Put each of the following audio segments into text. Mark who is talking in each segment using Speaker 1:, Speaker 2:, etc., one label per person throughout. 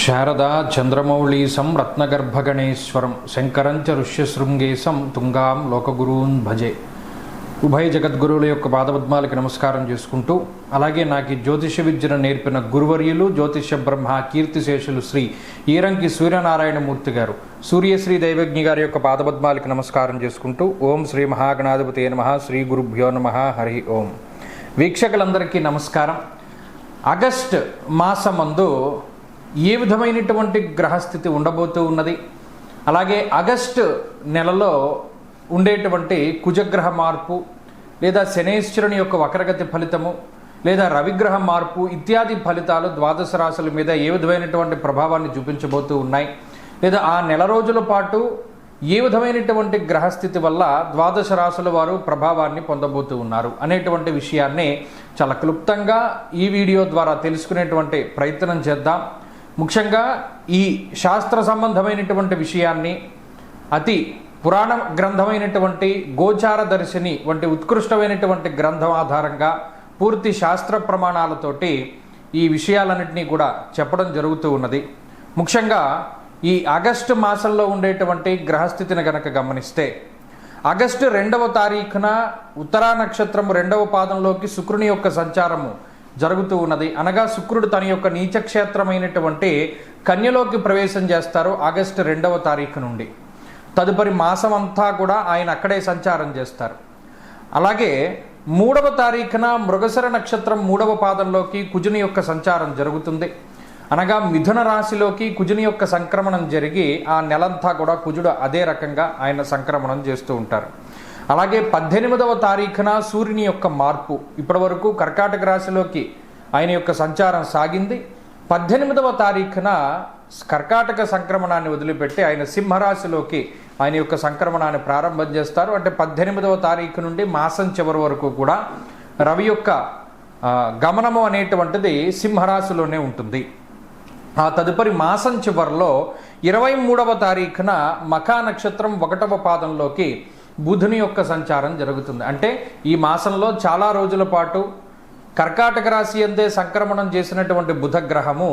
Speaker 1: శారదా చంద్రమౌళీసం రత్నగర్భగణేశ్వరం శంకరంచ ఋష్యశృంగేశం తుంగాం లోకగురూన్ భజే. ఉభయ జగద్గురువుల యొక్క పాదపద్మాలకి నమస్కారం చేసుకుంటూ, అలాగే నాకు ఈ జ్యోతిష విద్యను నేర్పిన గురువర్యులు జ్యోతిష బ్రహ్మ కీర్తిశేషులు శ్రీ ఈరంకి సూర్యనారాయణమూర్తి గారు, సూర్యశ్రీ దైవజ్ఞి గారి యొక్క పాదపద్మాలకి నమస్కారం చేసుకుంటూ, ఓం శ్రీ మహాగణాధిపతే నమః, శ్రీ గురుభ్యో నమః, హరి ఓం. వీక్షకులందరికీ నమస్కారం. ఆగస్ట్ మాసమందు ఏ విధమైనటువంటి గ్రహస్థితి ఉండబోతూ ఉన్నది, అలాగే ఆగస్టు నెలలో ఉండేటువంటి కుజగ్రహ మార్పు లేదా శనేశ్వరుని యొక్క వక్రగతి ఫలితము లేదా రవిగ్రహ మార్పు ఇత్యాది ఫలితాలు ద్వాదశ రాశుల మీద ఏ విధమైనటువంటి ప్రభావాన్ని చూపించబోతూ ఉన్నాయి, లేదా ఆ నెల రోజుల పాటు ఏ విధమైనటువంటి గ్రహస్థితి వల్ల ద్వాదశ రాశుల వారు ప్రభావాన్ని పొందబోతూ ఉన్నారు అనేటువంటి విషయాన్ని చాలా క్లుప్తంగా ఈ వీడియో ద్వారా తెలుసుకునేటువంటి ప్రయత్నం చేద్దాం. ముఖ్యంగా ఈ శాస్త్ర సంబంధమైనటువంటి విషయాన్ని అతి పురాణ గ్రంథమైనటువంటి గోచార దర్శిని వంటి ఉత్కృష్టమైనటువంటి గ్రంథం ఆధారంగా పూర్తి శాస్త్ర ప్రమాణాలతోటి ఈ విషయాలన్నింటినీ కూడా చెప్పడం జరుగుతూ ఉన్నది. ముఖ్యంగా ఈ ఆగస్టు మాసంలో ఉండేటువంటి గ్రహస్థితిని గనక గమనిస్తే, ఆగస్టు 2వ తారీఖున ఉత్తరా నక్షత్రం 2వ పాదంలోకి శుక్రుని యొక్క సంచారము జరుగుతూ ఉన్నది. అనగా శుక్రుడు తన యొక్క నీచక్షేత్రమైనటువంటి కన్యలోకి ప్రవేశం చేస్తారు ఆగస్టు 2వ తారీఖు నుండి. తదుపరి మాసం అంతా కూడా ఆయన అక్కడే సంచారం చేస్తారు. అలాగే 3వ తారీఖున మృగశిర నక్షత్రం 3వ పాదంలోకి కుజుని యొక్క సంచారం జరుగుతుంది. అనగా మిథున రాశిలోకి కుజుని యొక్క సంక్రమణం జరిగి ఆ నెలంతా కూడా కుజుడు అదే రకంగా ఆయన సంక్రమణం చేస్తూ ఉంటారు. అలాగే 18వ తారీఖున సూర్యుని యొక్క మార్పు, ఇప్పటి వరకు కర్కాటక రాశిలోకి ఆయన యొక్క సంచారం సాగింది. 18వ తారీఖున కర్కాటక సంక్రమణాన్ని వదిలిపెట్టి ఆయన సింహరాశిలోకి ఆయన యొక్క సంక్రమణాన్ని ప్రారంభం చేస్తారు. అంటే 18వ తారీఖు నుండి మాసం చివరి వరకు కూడా రవి యొక్క గమనము అనేటువంటిది సింహరాశిలోనే ఉంటుంది. ఆ తదుపరి మాసం చివరిలో 23వ తారీఖున మఖా నక్షత్రం 1వ పాదంలోకి బుధుని యొక్క సంచారం జరుగుతుంది. అంటే ఈ మాసంలో చాలా రోజుల పాటు కర్కాటక రాశి అందే సంక్రమణం చేసినటువంటి బుధ గ్రహము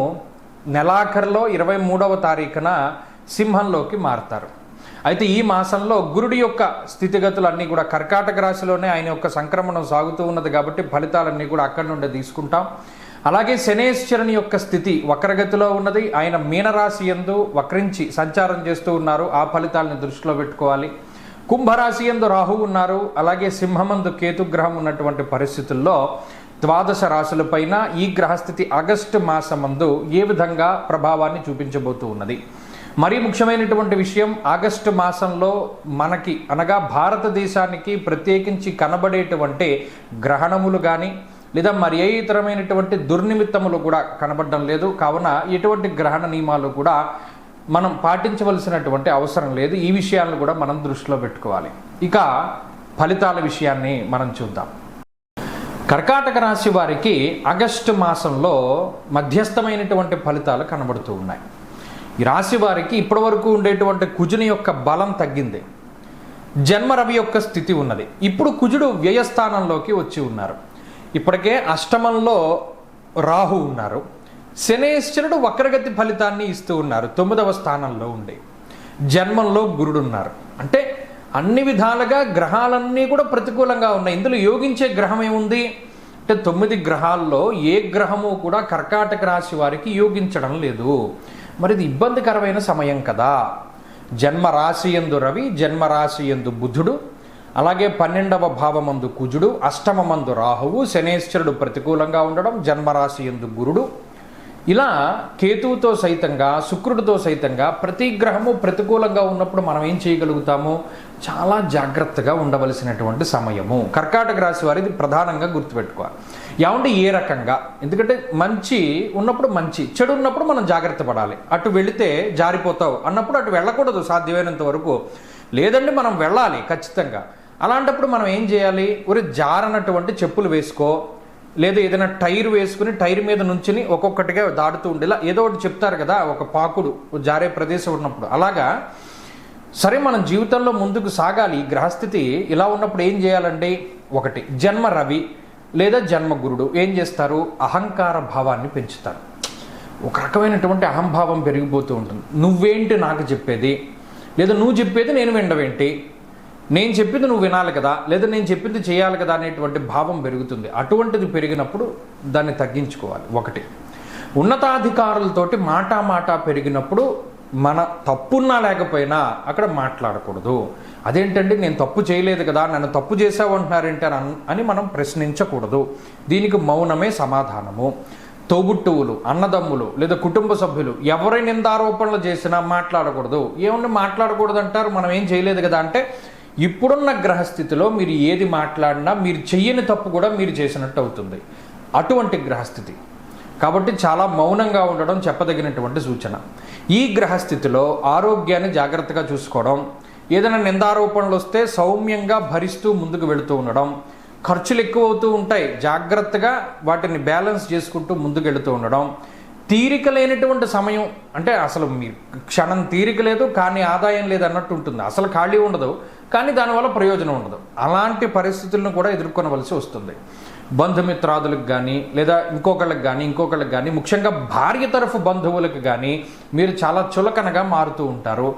Speaker 1: నెలాఖరులో 23వ తారీఖున సింహంలోకి మారతారు. అయితే ఈ మాసంలో గురుడి యొక్క స్థితిగతులన్నీ కూడా కర్కాటక రాశిలోనే ఆయన యొక్క సంక్రమణం సాగుతూ ఉన్నది కాబట్టి ఫలితాలన్నీ కూడా అక్కడి నుండి తీసుకుంటాం. అలాగే శనేశ్వరుని యొక్క స్థితి వక్రగతిలో ఉన్నది. ఆయన మీనరాశి యందు వక్రించి సంచారం చేస్తూ ఉన్నారు. ఆ ఫలితాలను దృష్టిలో పెట్టుకోవాలి. కుంభరాశి యందు రాహువు ఉన్నారు. అలాగే సింహమందు కేతుగ్రహం ఉన్నటువంటి పరిస్థితుల్లో ద్వాదశ రాశులపైన ఈ గ్రహస్థితి ఆగస్టు మాసమందు ఏ విధంగా ప్రభావాన్ని చూపించబోతూ ఉన్నది. మరీ ముఖ్యమైనటువంటి విషయం, ఆగస్టు మాసంలో మనకి అనగా భారతదేశానికి ప్రత్యేకించి కనబడేటువంటి గ్రహణములు కానీ లేదా మరి ఏ ఇతరమైనటువంటి దుర్నిమిత్తములు కూడా కనబడడం లేదు. కావున ఎటువంటి గ్రహణ నియమాలు కూడా మనం పాటించవలసినటువంటి అవసరం లేదు. ఈ విషయాలను కూడా మనం దృష్టిలో పెట్టుకోవాలి. ఇక ఫలితాల విషయాన్ని మనం చూద్దాం. కర్కాటక రాశి వారికి ఆగస్టు మాసంలో మధ్యస్థమైనటువంటి ఫలితాలు కనబడుతూ ఉన్నాయి. ఈ రాశి వారికి ఇప్పటి వరకు ఉండేటువంటి కుజుని యొక్క బలం తగ్గింది. జన్మ రవి యొక్క స్థితి ఉన్నది. ఇప్పుడు కుజుడు వ్యయస్థానంలోకి వచ్చి ఉన్నారు. ఇప్పటికే అష్టమంలో రాహు ఉన్నారు. శనేశ్వరుడు వక్రగతి ఫలితాన్ని ఇస్తూ ఉన్నారు 9వ స్థానంలో ఉండి. జన్మంలో గురుడు ఉన్నారు. అంటే అన్ని విధాలుగా గ్రహాలన్నీ కూడా ప్రతికూలంగా ఉన్నాయి. ఇందులో యోగించే గ్రహం ఏముంది అంటే 9 గ్రహాల్లో ఏ గ్రహము కూడా కర్కాటక రాశి వారికి యోగించడం లేదు. మరి ఇది ఇబ్బందికరమైన సమయం కదా. జన్మరాశి యందు రవి, జన్మరాశి యందు బుధుడు, అలాగే 12వ భావమందు కుజుడు, అష్టమమందు రాహువు, శనేశ్వరుడు ప్రతికూలంగా ఉండడం, జన్మరాశి యందు గురుడు, ఇలా కేతువుతో సైతంగా శుక్రుడితో సైతంగా ప్రతి గ్రహము ప్రతికూలంగా ఉన్నప్పుడు మనం ఏం చేయగలుగుతాము? చాలా జాగ్రత్తగా ఉండవలసినటువంటి సమయము. కర్కాటక రాశి వారిది ప్రధానంగా గుర్తుపెట్టుకోవాలి. ఏమంటే ఏ రకంగా, ఎందుకంటే మంచి ఉన్నప్పుడు మంచి, చెడు ఉన్నప్పుడు మనం జాగ్రత్త పడాలి. అటు వెళితే జారిపోతావు అన్నప్పుడు అటు వెళ్ళకూడదు సాధ్యమైనంత వరకు. లేదండి మనం వెళ్ళాలి ఖచ్చితంగా. అలాంటప్పుడు మనం ఏం చేయాలి? ఒక జారనటువంటి చెప్పులు వేసుకో, లేదా ఏదైనా టైర్ వేసుకుని టైర్ మీద నుంచుని ఒక్కొక్కటిగా దాడుతూ ఉండేలా ఏదో ఒకటి చెప్తారు కదా, ఒక పాకుడు జారే ప్రదేశం ఉన్నప్పుడు. అలాగా సరే మనం జీవితంలో ముందుకు సాగాలి. ఈ గ్రహస్థితి ఇలా ఉన్నప్పుడు ఏం చేయాలండి? ఒకటి, జన్మ రవి లేదా జన్మ గురుడు ఏం చేస్తారు? అహంకార భావాన్ని పెంచుతారు. ఒక రకమైనటువంటి అహంభావం పెరిగిపోతూ ఉంటుంది. నువ్వేంటి నాకు చెప్పేది, లేదా నువ్వు చెప్పేది నేను వినడమేంటి, నేను చెప్పింది నువ్వు వినాలి కదా, లేదా నేను చెప్పింది చేయాలి కదా అనేటువంటి భావం పెరుగుతుంది. అటువంటిది పెరిగినప్పుడు దాన్ని తగ్గించుకోవాలి. ఒకటి, ఉన్నతాధికారులతోటి మాట పెరిగినప్పుడు మన తప్పున్నా లేకపోయినా అక్కడ మాట్లాడకూడదు. అదేంటండి నేను తప్పు చేయలేదు కదా, నన్ను తప్పు చేసావు అంటున్నారేంటి అని మనం ప్రశ్నించకూడదు. దీనికి మౌనమే సమాధానము. తోబుట్టువులు, అన్నదమ్ములు లేదా కుటుంబ సభ్యులు ఎవరి నిందారోపణలు చేసినా మాట్లాడకూడదు. ఏమన్నా మాట్లాడకూడదు అంటారు, మనం ఏం చేయలేదు కదా అంటే, ఇప్పుడున్న గ్రహస్థితిలో మీరు ఏది మాట్లాడినా మీరు చెయ్యని తప్పు కూడా మీరు చేసినట్టు అవుతుంది. అటువంటి గ్రహస్థితి కాబట్టి చాలా మౌనంగా ఉండడం చెప్పదగినటువంటి సూచన. ఈ గ్రహస్థితిలో ఆరోగ్యాన్ని జాగ్రత్తగా చూసుకోవడం, ఏదైనా నిందారోపణలు వస్తే సౌమ్యంగా భరిస్తూ ముందుకు వెళుతూ ఉండడం, ఖర్చులు ఎక్కువ అవుతూ ఉంటాయి, జాగ్రత్తగా వాటిని బ్యాలెన్స్ చేసుకుంటూ ముందుకు వెళుతూ ఉండడం, తీరిక లేనటువంటి సమయం అంటే అసలు మీ క్షణం తీరిక లేదు కానీ ఆదాయం లేదు అన్నట్టు ఉంటుంది. అసలు ఖాళీ ఉండదు కానీ దానివల్ల ప్రయోజనం ఉండదు. అలాంటి పరిస్థితులను కూడా ఎదుర్కొనవలసి వస్తుంది. బంధుమిత్రాదులకు కానీ లేదా ఇంకొకళ్ళకి కానీ ముఖ్యంగా భార్య తరఫు బంధువులకు కానీ మీరు చాలా చులకనగా మారుతూ ఉంటారు.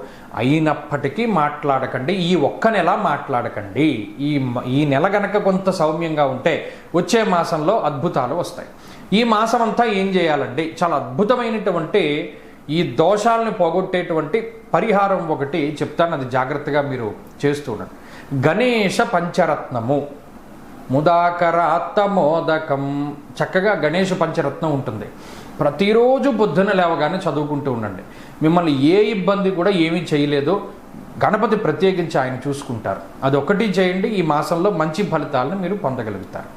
Speaker 1: అయినప్పటికీ మాట్లాడకండి. ఈ ఒక్క నెల మాట్లాడకండి. ఈ నెల గనక కొంత సౌమ్యంగా ఉంటే వచ్చే మాసంలో అద్భుతాలు వస్తాయి. ఈ మాసం అంతా ఏం చేయాలండి? చాలా అద్భుతమైనటువంటి ఈ దోషాలను పోగొట్టేటువంటి పరిహారం ఒకటి చెప్తాను, అది జాగ్రత్తగా మీరు చేస్తూ ఉండండి. గణేష పంచరత్నము, ముదాకరాత్తమోదకం. చక్కగా గణేష పంచరత్నం ఉంటుంది. ప్రతిరోజు పొద్దున లేవగానే చదువుకుంటూ ఉండండి. మిమ్మల్ని ఏ ఇబ్బంది కూడా ఏమీ చేయలేదు. గణపతి ప్రత్యేకించి ఆయన చూసుకుంటారు. అదొకటి చేయండి. ఈ మాసంలో మంచి ఫలితాలను మీరు పొందగలుగుతారు.